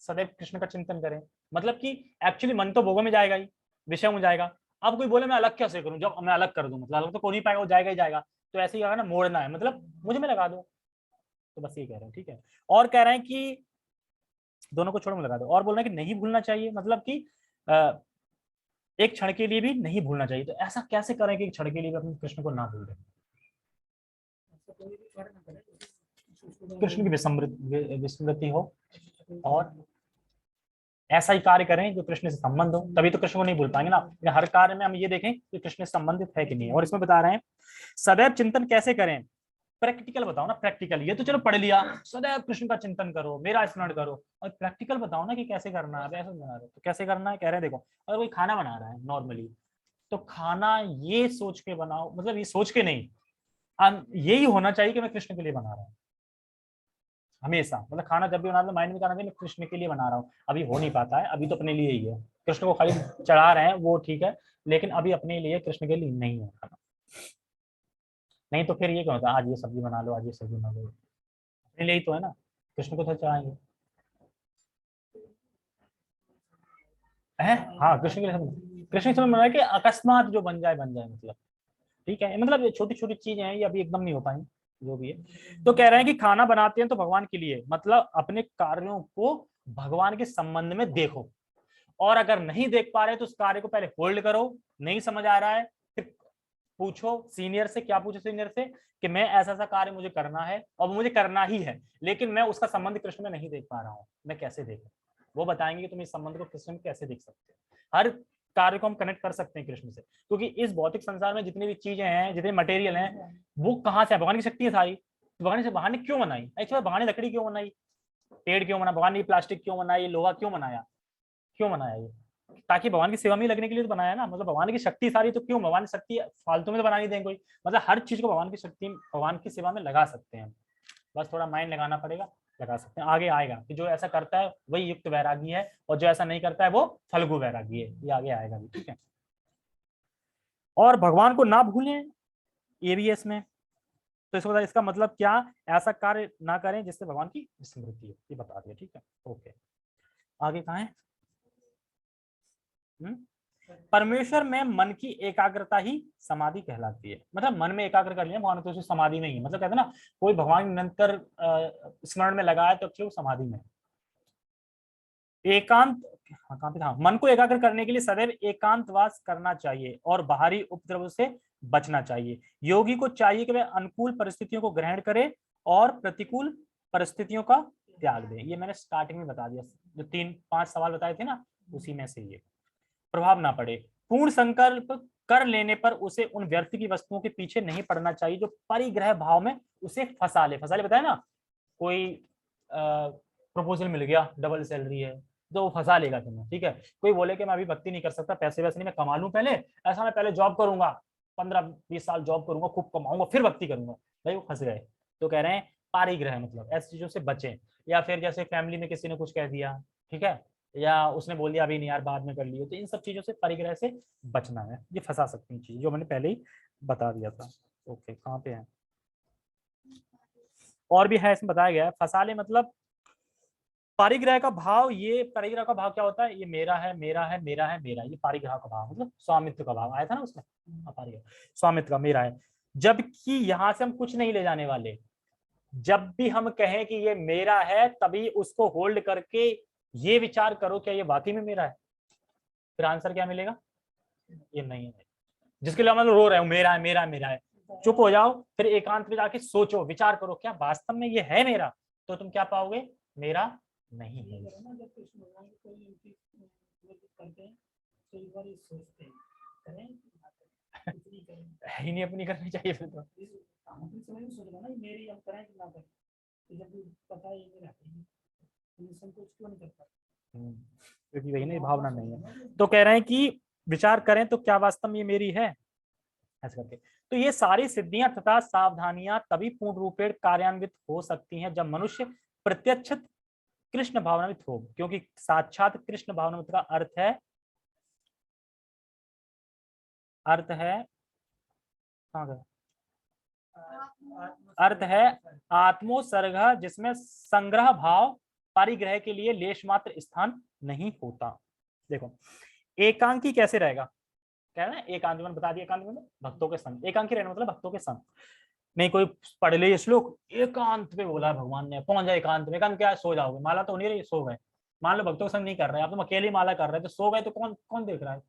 सदैव कृष्ण का चिंतन करें। मतलब कि एक्चुअली मन तो भोगों में जाएगा ही, विषय में जाएगा। अब कोई बोले मैं अलग कैसे करूं, जब मैं अलग कर दूं मतलब अलग तो कोई नहीं पाएगा, वो जाएगा ही जाएगा। तो ऐसे ही ना, मोड़ना है, मतलब मुझे में लगा दो। तो बस ये कह रहे हैं, ठीक है। और कह रहे हैं कि दोनों को छोड़ में लगा दो, और बोल रहे हैं कि नहीं भूलना चाहिए, मतलब कि एक क्षण के लिए भी नहीं भूलना चाहिए। तो ऐसा कैसे करें कि एक क्षण के लिए भी अपने कृष्ण को ना भूल दें, कृष्ण की विस्मृति हो, और ऐसा ही कार्य करें जो कृष्ण से संबंध हो, तभी तो कृष्ण को नहीं भूल पाएंगे ना। हर कार्य में हम ये देखें कि कृष्ण से संबंधित है कि नहीं। और इसमें बता रहे हैं सदैव चिंतन कैसे करें, प्रैक्टिकल बताओ ना, प्रैक्टिकल। ये तो चलो पढ़ लिया, सदैव कृष्ण का चिंतन करो, मेरा स्मरण करो, और प्रैक्टिकल बताओ ना कि कैसे करना है। ऐसे बना रहे तो कैसे करना है, कह रहे हैं देखो, अगर कोई खाना बना रहा है नॉर्मली, तो खाना ये सोच के बनाओ, मतलब ये सोच के नहीं, यही होना चाहिए कि मैं कृष्ण के लिए बना रहा हूँ हमेशा। मतलब खाना जब भी बना रहा माइंड में करना चाहिए मैं कृष्ण के लिए बना रहा हूँ। अभी हो नहीं पाता है, अभी तो अपने लिए ही है, कृष्ण को खाली चढ़ा रहे हैं वो ठीक है, लेकिन अभी अपने लिए, कृष्ण के लिए नहीं है खाना। नहीं तो फिर ये क्या होता है, आज ये सब्जी बना लो, आज ये सब्जी बना लो, अपने लिए ही तो है ना, कृष्ण को तो चढ़ाएंगे है। हाँ, कृष्ण के लिए, कृष्ण समझ में कि अकस्मात जो बन जाए बन जाए, मतलब ठीक है, मतलब ये छोटी छोटी चीजें हैं, ये अभी एकदम नहीं हो पाएंगी, जो भी है। तो कह रहे हैं कि खाना बनाते हैं तो भगवान के लिए, मतलब अपने कार्यों को भगवान के संबंध में देखो, और अगर नहीं देख पा रहे तो उस कार्य को पहले होल्ड करो, नहीं समझ आ रहा है फिर पूछो सीनियर से। क्या पूछो सीनियर से, कि मैं ऐसा ऐसा कार्य मुझे करना है और मुझे करना ही है, लेकिन मैं उसका संबंध कृष्ण में नहीं देख पा रहा हूँ, मैं कैसे देखूं? वो बताएंगे कि तुम इस संबंध को कृष्ण में कैसे देख सकते हो। हर कार्य को हम कनेक्ट कर सकते हैं कृष्ण से, क्योंकि इस भौतिक संसार में जितनी भी चीजें हैं, जितने मटेरियल हैं, वो कहाँ से है? भगवान की शक्ति है सारी। तो भगवान ने क्यों बनाई? एक्चुअली भगवान ने लकड़ी क्यों बनाई, पेड़ क्यों बना, भगवान ने प्लास्टिक क्यों बनाई, लोहा क्यों बनाया, क्यों बनाया ये? ताकि भगवान की सेवा में लगने के लिए तो बनाया ना। मतलब भगवान की शक्ति सारी, तो क्यों भगवान की शक्ति फालतू में तो बना नहीं देंगे कोई। मतलब हर चीज को भगवान की शक्ति, भगवान की सेवा में लगा सकते हैं, बस थोड़ा माइंड लगाना पड़ेगा, लगा सकते हैं। आगे आएगा कि जो ऐसा करता है वही युक्त वैरागी है, और जो ऐसा नहीं करता है वो फल्गु वैरागी है, ये आगे आएगा भी, ठीक है। और भगवान को ना भूलें, ये भी है इसमें। तो इसका मतलब क्या, ऐसा कार्य ना करें जिससे भगवान की स्मृति हो, ये बता दिया, ठीक है। ओके, आगे कहाँ है? परमेश्वर में मन की एकाग्रता ही समाधि कहलाती है। मतलब मन में एकाग्र कर लिया भगवान, तो उसे समाधि नहीं है। मतलब कहते हैं ना, कोई भगवान निरंतर स्मरण में लगा है तो एक्चुअली समाधि में एकांत। हाँ, कहाँ पे था? मन को एकाग्र करने के लिए सदैव एकांतवास करना चाहिए और बाहरी उपद्रव से बचना चाहिए। योगी को चाहिए कि वह अनुकूल परिस्थितियों को ग्रहण करे और प्रतिकूल परिस्थितियों का त्याग दे। ये मैंने स्टार्टिंग में बता दिया, जो 3-5 सवाल बताए थे ना, उसी में से ये। प्रभाव ना पड़े, पूर्ण संकल्प कर लेने पर उसे उन व्यर्थ की वस्तुओं के पीछे नहीं पड़ना चाहिए जो परिग्रह भाव में उसे फंसा ले। बताया ना, कोई प्रपोजल मिल गया, डबल सैलरी है, तो वो फंसा लेगा तुम्हें, ठीक है। कोई बोले कि मैं अभी भक्ति नहीं कर सकता, पैसे वैसे नहीं, मैं कमा लूं पहले, ऐसा मैं पहले जॉब करूंगा, 15-20 साल जॉब करूंगा, खूब कमाऊंगा, फिर भक्ति करूंगा, भाई वो फंस गए। तो कह रहे हैं पारिग्रह मतलब ऐसी चीजों से बचें। या फिर जैसे फैमिली में किसी ने कुछ कह दिया, ठीक है, या उसने बोल दिया अभी नहीं यार बाद में कर लियो, तो इन सब चीजों से परिग्रह से बचना है, ये फंसा सकती हैं चीजें, जो मैंने पहले ही बता दिया था। ओके, कहाँ पे है, और भी है इसमें बताया गया है। फसाले मतलब पारिग्रह का भाव, ये पारिग्रह का भाव क्या होता है, ये मेरा है मेरा है मेरा है मेरा, ये पारिग्रह का भाव मतलब स्वामित्व का भाव आया था ना उसमें। पारिग्रह स्वामित्व का, मेरा है। जबकि यहाँ से हम कुछ नहीं ले जाने वाले, जब भी हम कहें कि ये मेरा है तभी उसको होल्ड करके ये विचार करो क्या ये वाकई में मेरा है, फिर आंसर क्या मिलेगा, ये नहीं है। जिसके लिए हम लोग रो रहे हो मेरा है मेरा है मेरा है, चुप हो जाओ, फिर एकांत में जाके सोचो विचार करो क्या वास्तव में ये है मेरा, तो तुम क्या पाओगे, मेरा नहीं है। है ही नहीं, अपनी करनी चाहिए फिर तो। क्योंकि वही ना, भावना नहीं है। तो कह रहे हैं कि विचार करें तो क्या वास्तव में ये मेरी है, ऐसे करके। तो ये सारी सिद्धियां तथा सावधानियां तभी पूर्ण रूपेण कार्यान्वित हो सकती हैं जब मनुष्य प्रत्यक्ष कृष्ण भावनावित हो, क्योंकि साक्षात कृष्ण भावनावित का अर्थ है कहाँ गया, अर्थ है आत्मोसर्ग, जिसमें संग्रह भाव परिग्रह के लिए लेश मात्र स्थान नहीं होता। देखो एकांकी कैसे रहेगा, कह रहे हैं एकांत, मैंने बता दिया एकांत मतलब भक्तों के संग, एकांकी रहना मतलब भक्तों के संग। नहीं कोई पढ़ ले श्लोक एकांत पे बोला है भगवान ने, पहुंच जाए एकांत में, एकांत क्या है, सो जाओगे, माला तो नहीं रही, सो गए। मान लो भक्तों के संग नहीं कर रहे, आप तुम अकेले माला कर रहे हैं तो सो गए, तो कौन कौन देख रहा है,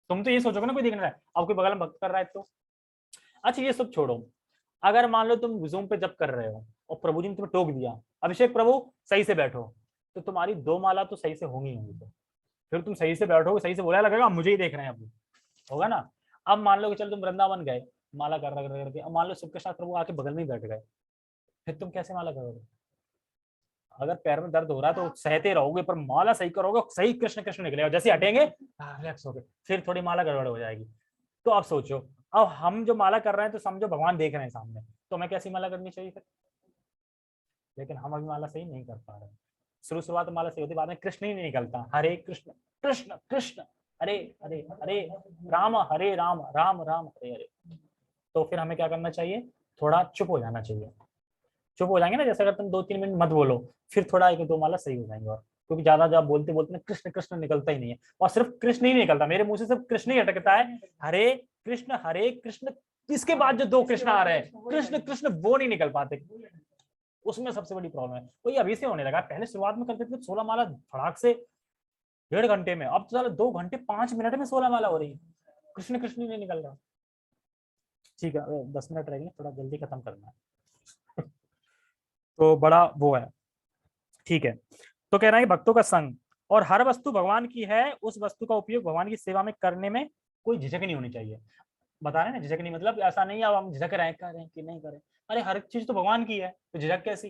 तुम तो ये सोचोगे ना कोई देख रहा है, अब कोई बगल में भक्त कर रहा है तो। अच्छा ये सब छोड़ो, अगर मान लो तुम जूम पे जब कर रहे हो और प्रभु जी ने तुम्हें टोक दिया, अभिषेक प्रभु सही से बैठो, तो तुम्हारी दो माला तो सही से होंगी होंगी, तो फिर तुम सही से बैठोगे, सही से बोला लगेगा मुझे ही देख रहे हैं, अब होगा ना। अब मान लो कि चल तुम वृंदावन गए, माला कर रहे करके, अब मान लो सबके साथ प्रभु आके बगल में ही बैठ गए, फिर तुम कैसे माला करोगे, अगर पैर में दर्द हो रहा है तो सहते रहोगे, पर माला सही करोगे, सही कृष्ण कृष्ण निकलेगा, जैसे हटेंगे रिलैक्स हो गए, फिर थोड़ी माला गड़बड़ हो जाएगी। तो अब सोचो, अब हम जो माला कर रहे हैं तो समझो भगवान देख रहे हैं सामने, तो हमें कैसी माला करनी चाहिए फिर, लेकिन हम अभी माला सही नहीं कर पा रहे। शुरुआत में माला सही होती, बाद में कृष्ण ही नहीं निकलता, हरे कृष्ण कृष्ण कृष्ण हरे हरे हरे राम हरे राम राम राम हरे हरे। तो फिर हमें क्या करना चाहिए, थोड़ा चुप हो जाना चाहिए, चुप हो जाएंगे ना, जैसे अगर तुम 2-3 मिनट मत बोलो, फिर थोड़ा एक दो माला सही हो जाएंगे, और क्योंकि ज्यादा जब बोलते बोलते ना कृष्ण कृष्ण निकलता ही नहीं है, और सिर्फ कृष्ण ही निकलता, मेरे मुंह से सिर्फ कृष्ण ही अटकता है, हरे कृष्ण, इसके बाद जो दो कृष्ण आ रहे हैं कृष्ण कृष्ण वो नहीं निकल पाते, उसमें सबसे बड़ी प्रॉब्लम है। वही अभी से होने लगा, पहले शुरुआत में करते थे 16 माला फड़ाक से 1.5 घंटे में, अब तो साला 2 घंटे 5 मिनट में 16 माला हो रही है, कृष्ण कृष्ण ही नहीं निकल रहा। ठीक है 10 मिनट रहेंगे, थोड़ा जल्दी खत्म करना है। तो बड़ा वो है, ठीक है। तो कह रहा है भक्तों का संग, और हर वस्तु भगवान की है, उस वस्तु का उपयोग भगवान की सेवा में करने में कोई झिझक नहीं होनी चाहिए। बता रहे ना झिझक नहीं मतलब ऐसा नहीं अब हम झिझक रहे हैं, कर रहे हैं कि नहीं करें, अरे हर चीज तो भगवान की है, तो झिझक कैसी,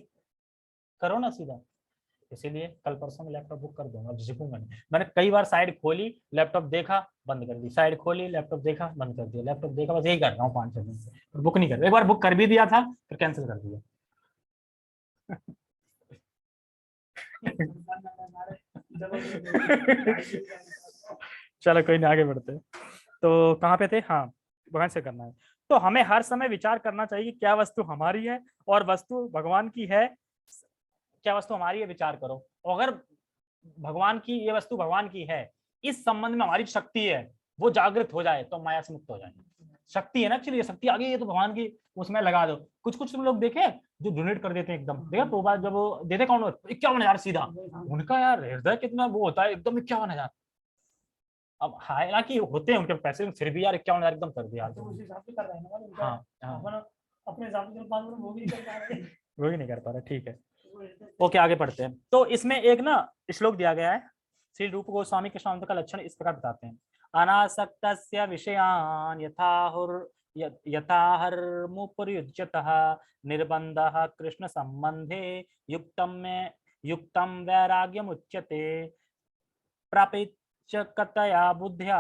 करो ना सीधा। इसीलिए कल परसों में लैपटॉप बुक कर दूंगा, झिझकूंगा नहीं। मैंने कई बार साइड खोली, लैपटॉप देखा बंद कर दी, साइड खोली लैपटॉप देखा बंद कर दिया, लैपटॉप देखा, बस यही कर रहा हूँ 5-6 दिन से, बुक नहीं कर, एक बार बुक कर भी दिया था फिर कैंसिल कर दिया। चलो कोई नहीं, आगे बढ़ते हैं। तो कहाँ पे थे, हाँ भगवान से करना है। तो हमें हर समय विचार करना चाहिए कि क्या वस्तु हमारी है और वस्तु भगवान की है, क्या वस्तु हमारी है, विचार करो। और अगर भगवान की ये वस्तु भगवान की है, इस संबंध में हमारी शक्ति है, वो जागृत हो जाए तो माया से मुक्त हो जाएंगे। शक्ति है ना एक्चुअली, ये शक्ति आ गई, ये तो भगवान की, उसमें लगा दो। कुछ कुछ तुम लोग देखे जो डोनेट कर देते हैं एकदम, देखा तो बार जब वो देते कौन 51,000 सीधा, उनका यार हृदय कितना वो होता है, एकदम 51,000। अब हालांकि होते हैं उनके पैसे, फिर भी यार 51,000 एकदम कर दिया। हाँ हाँ अपने हिसाब से वो भी नहीं कर पा रहे, ठीक है। ओके आगे पढ़ते हैं। तो इसमें एक ना श्लोक दिया गया है, श्री रूप गोस्वामी के शांत का लक्षण इस प्रकार बताते हैं, अनासक्तस्य विषयान् यथाहर्मुपयुज्यतः निर्बन्धः कृष्ण संबंधे युक्तं वैराग्यम उच्यते प्रापंचिकतया बुद्ध्या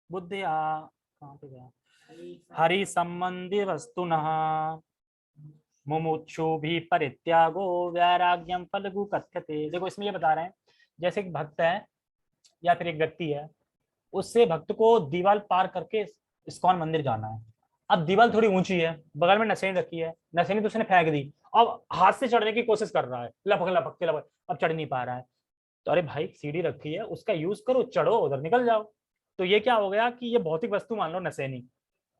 कहाँ पे गया, हरि संबंधी वस्तुनः मुमुक्षु भी परित्यागो वैराग्यम फलगु कथ्यते। देखो इसमें ये बता रहे हैं, जैसे एक भक्त है या फिर एक व्यक्ति है, उससे भक्त को दीवार पार करके इस्कॉन मंदिर जाना है। अब दीवार थोड़ी ऊंची है, बगल में नसेनी रखी है, नसेनी तो उसने फेंक दी, अब हाथ से चढ़ने की कोशिश कर रहा है, लपक लपक के लपक, अब चढ़ नहीं पा रहा है। तो अरे भाई सीढ़ी रखी है, उसका यूज करो, चढ़ो, उधर निकल जाओ। तो ये क्या हो गया कि ये भौतिक वस्तु मान लो नसेनी,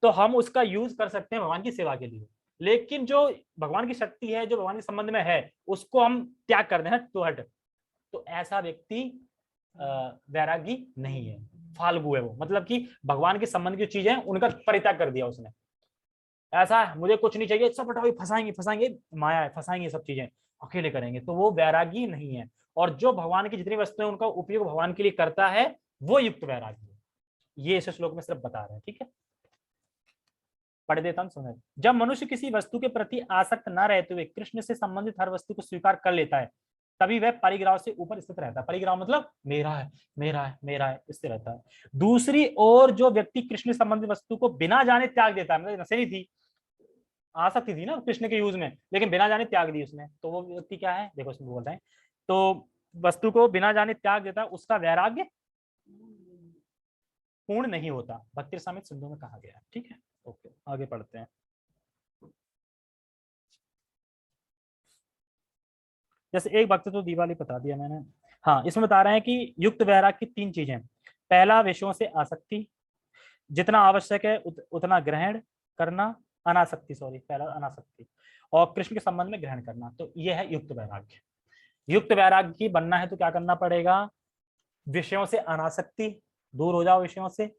तो हम उसका यूज कर सकते हैं भगवान की सेवा के लिए, लेकिन जो भगवान की शक्ति है, जो भगवान के संबंध में है, उसको हम त्याग कर दें तो हट। तो ऐसा व्यक्ति वैरागी नहीं है, फाल्गु है वो, मतलब कि भगवान के संबंध की चीजें उनका परित्याग कर दिया उसने। ऐसा है मुझे कुछ नहीं चाहिए, सब हटाओ, फंसाएंगे फंसाएंगे, माया है, फंसाएंगे, सब चीजें अकेले करेंगे, तो वो वैरागी नहीं है। और जो भगवान की जितनी वस्तुएं उनका उपयोग भगवान के लिए करता है, वो युक्त वैरागी है। ये इस श्लोक में सिर्फ बता रहे हैं, ठीक है। पढ़ देता हूं, सुने। जब मनुष्य किसी वस्तु के प्रति आसक्त न रहते हुए कृष्ण से संबंधित हर वस्तु को स्वीकार कर लेता है, तभी वह परिग्राह से ऊपर स्थित रहता है। परिग्राह मतलब मेरा है, मेरा है, मेरा है, इससे रहता है। दूसरी ओर जो व्यक्ति कृष्ण से संबंधित वस्तु को बिना जाने त्याग देता है, मतलब नशेली थी, आसक्ति थी ना कृष्ण के यूज में, लेकिन बिना जाने त्याग दी उसने, तो वो व्यक्ति क्या है, देखो इसमें बोल रहे हैं, तो वस्तु को बिना जाने त्याग देता है, उसका वैराग्य पूर्ण नहीं होता, भक्ति रसामृत सिंधु में कहा गया है, ठीक है। ओके, आगे पढ़ते हैं। जैसे एक भक्त, तो दिवाली बता दिया मैंने। हाँ, इसमें बता रहे हैं कि युक्त वैराग की तीन चीजें। पहला, विषयों से आसक्ति, जितना आवश्यक है उतना ग्रहण करना, अनासक्ति, सॉरी पहला अनासक्ति, और कृष्ण के संबंध में ग्रहण करना, तो यह है युक्त वैराग्य। युक्त वैराग्य की बनना है तो क्या करना पड़ेगा, विषयों से अनासक्ति, दूर हो जाओ विषयों से,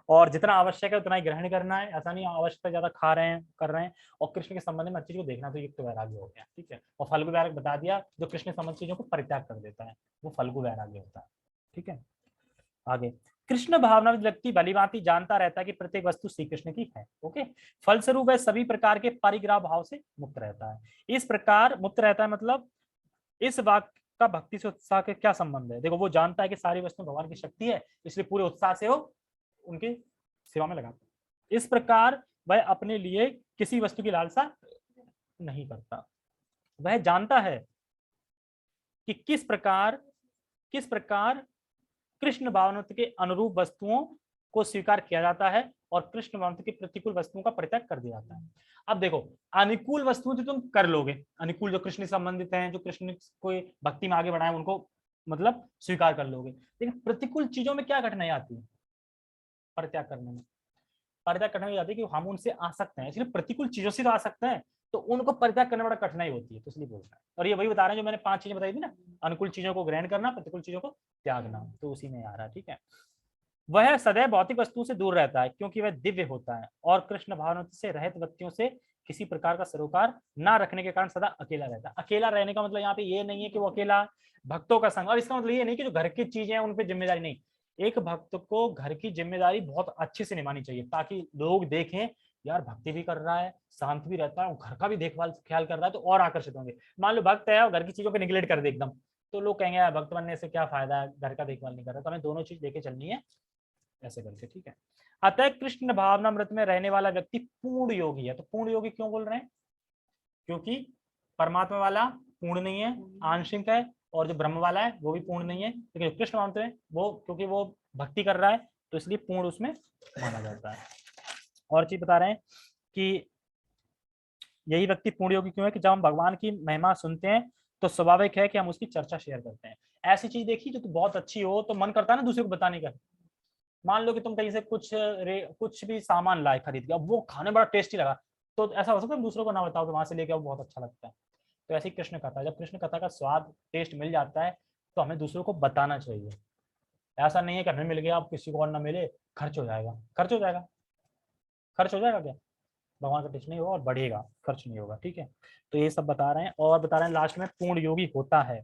और जितना आवश्यक है उतना ही ग्रहण करना है, ऐसा नहीं आवश्यकता ज्यादा खा रहे हैं, कर रहे हैं, और कृष्ण के संबंध में अच्छी चीज को देखना, तो युक्त वैराग्य हो गया, ठीक है। और फल्गु वैराग्य बता दिया, जो कृष्ण संबंध चीजों को परित्याग कर देता है, वो फल्गु वैराग्य होता है, ठीक है। आगे, कृष्ण भावना व्यक्ति भलीभांति जानता रहता है कि प्रत्येक वस्तु श्री कृष्ण की है, ओके। फलस्वरूप वह सभी प्रकार के परिग्रह भाव से मुक्त रहता है। इस प्रकार मुक्त रहता है मतलब, इस वाक्य का भक्ति से उत्साह के क्या संबंध है, देखो वो जानता है कि सारी वस्तु भगवान की शक्ति है, इसलिए पूरे उत्साह से वो उनकी सेवा में लगाता है। इस प्रकार वह अपने लिए किसी वस्तु की लालसा नहीं करता। वह जानता है कि किस प्रकार कृष्ण भावनात्व के अनुरूप वस्तुओं को स्वीकार किया जाता है और कृष्ण भावनात्व के प्रतिकूल वस्तुओं का परित्याग कर दिया जाता है। अब देखो, अनुकूल वस्तुओं तो तुम कर लोगे, अनुकूल जो कृष्ण से संबंधित हैं, जो कृष्ण को भक्ति में आगे बढ़ाए, उनको मतलब स्वीकार कर लोगे, लेकिन प्रतिकूल चीजों में क्या कठिनाई आती है, परित्याग करने में। परित्याग करने में आती है कि हम उनसे आ सकते हैं, इसलिए प्रतिकूल चीजों से तो आ सकते हैं, तो उनको परित्याग करने में बड़ा कठिनाई होती है, तो इसलिए बोल रहा है। और ये वही बता रहे हैं जो मैंने 5 चीजें बताई थी ना, अनुकूल चीजों को ग्रहण करना, प्रतिकूल चीजों को त्यागना, तो उसी में आ रहा है, ठीक है। वह सदैव भौतिक वस्तु से दूर रहता है क्योंकि वह दिव्य होता है, और कृष्ण भावना से रहित व्यक्तियों से किसी प्रकार का सरोकार ना रखने के कारण सदा अकेला रहता है। अकेला रहने का मतलब यहाँ पे ये नहीं है कि वो अकेला भक्तों का संग, और इसका मतलब ये नहीं कि जो घर की चीजें हैं उन पर जिम्मेदारी नहीं। एक भक्त को घर की जिम्मेदारी बहुत अच्छे से निभानी चाहिए, ताकि लोग देखें यार भक्ति भी कर रहा है, शांत भी रहता है, और घर का भी देखभाल ख्याल कर रहा है, तो और आकर्षित होंगे। मान लो भक्त है और घर की चीजों पे निगलेक्ट कर दे एकदम, तो लोग कहेंगे यार भक्त बनने से क्या फायदा है, घर का देखभाल नहीं कर रहा। तो हमें दोनों चीज लेके चलनी है, ऐसे करके, ठीक है। अतः कृष्ण भावनामृत में रहने वाला व्यक्ति पूर्ण योगी है। तो पूर्ण योगी क्यों बोल रहे हैं, क्योंकि परमात्मा वाला पूर्ण नहीं है, आंशिक है, और जो ब्रह्म वाला है वो भी पूर्ण नहीं है, लेकिन कृष्ण मानते हैं वो, क्योंकि वो भक्ति कर रहा है, तो इसलिए पूर्ण उसमें माना जाता है। और चीज बता रहे हैं कि यही व्यक्ति पूर्ण योगी क्यों है, कि जब हम भगवान की महिमा सुनते हैं तो स्वाभाविक है कि हम उसकी चर्चा शेयर करते हैं। ऐसी चीज देखी जो बहुत अच्छी हो तो मन करता है ना दूसरे को बताने का। मान लो कि तुम कहीं से कुछ भी सामान लाए खरीद के, अब वो खाने बड़ा टेस्टी लगा, तो ऐसा हो सकता है दूसरों को ना बताओ कि वहां से लेके वो बहुत अच्छा लगता है। तो ऐसी कृष्ण कथा, जब कृष्ण कथा का स्वाद टेस्ट मिल जाता है तो हमें दूसरों को बताना चाहिए। ऐसा नहीं है कि हमें मिल गया अब किसी को और ना मिले, खर्च हो जाएगा, खर्च हो जाएगा, खर्च हो जाएगा क्या, भगवान का टेस्ट नहीं होगा और बढ़ेगा, खर्च नहीं होगा, ठीक है। तो ये सब बता रहे हैं, और बता रहे हैं लास्ट में पूर्ण योगी होता है।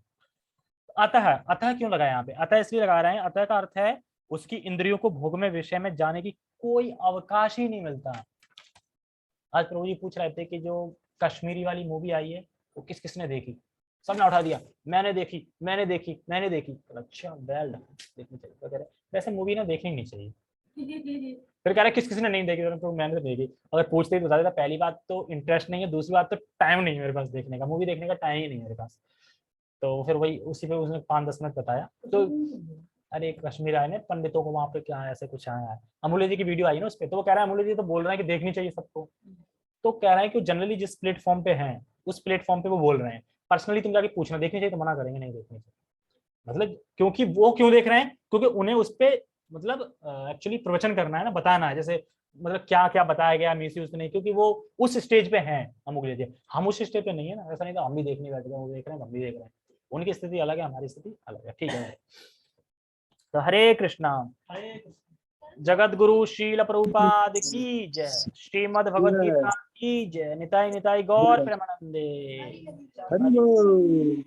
अतः, अतः क्यों लगाया यहाँ पे, अतः इसलिए लगा रहे हैं, अतः का अर्थ है उसकी इंद्रियों को भोग में विषय में जाने की कोई अवकाश ही नहीं मिलता। आज प्रभु जी पूछ रहे थे कि जो कश्मीरी वाली मूवी आई है वो किस किसने देखी, सबने उठा दिया, मैंने देखी, मैंने देखी, मैंने देखी। अच्छा वेल, देखनी चाहिए वगैरह। वैसे मूवी ना देखनी नहीं चाहिए, फिर कह रहा है किस किसी ने नहीं देखी, तो मैंने तो देखी। अगर पूछते ही तो बता देता। पहली बात तो इंटरेस्ट नहीं है, दूसरी बात तो टाइम नहीं है मेरे पास देखने का, मूवी देखने का टाइम ही नहीं है मेरे पास। तो फिर वही उसी पे उसने 5-10 मिनट बताया। तो अरे कश्मीर आए ने पंडितों को वहां पे क्या है, ऐसे कुछ आया है। अमूल्य जी की वीडियो आई ना उस पर, तो वो कह रहा है अमूल्य जी तो बोल रहे हैं कि देखनी चाहिए सबको। तो कह रहा है कि जनरली जिस प्लेटफॉर्म पे हैं उस प्लेटफॉर्म पे वो बोल रहे हैं। पर्सनली तुम जाके पूछना देखनी चाहिए तो मना करेंगे नहीं देखनी चाहिए। मतलब क्योंकि वो क्यों देख रहे हैं, क्योंकि उन्हें उस पे मतलब एक्चुअली प्रवचन करना है ना, बताना है जैसे मतलब क्या क्या बताया गया मिस यूज नहीं, क्योंकि वो उस स्टेज पे हैं अमूल्य जी। हम उस स्टेज पे नहीं है ना, ऐसा नहीं तो हम भी देखने बैठ गए, वो देख रहे हैं हम भी देख रहे हैं। उनकी स्थिति अलग है, हमारी स्थिति अलग है। ठीक है, तो हरे कृष्णा। जगत गुरु श्रील प्रभुपाद की जय। श्रीमद् भगवद गीता की जय। निताई निताई गौर प्रेमानंदे। हरि बोल।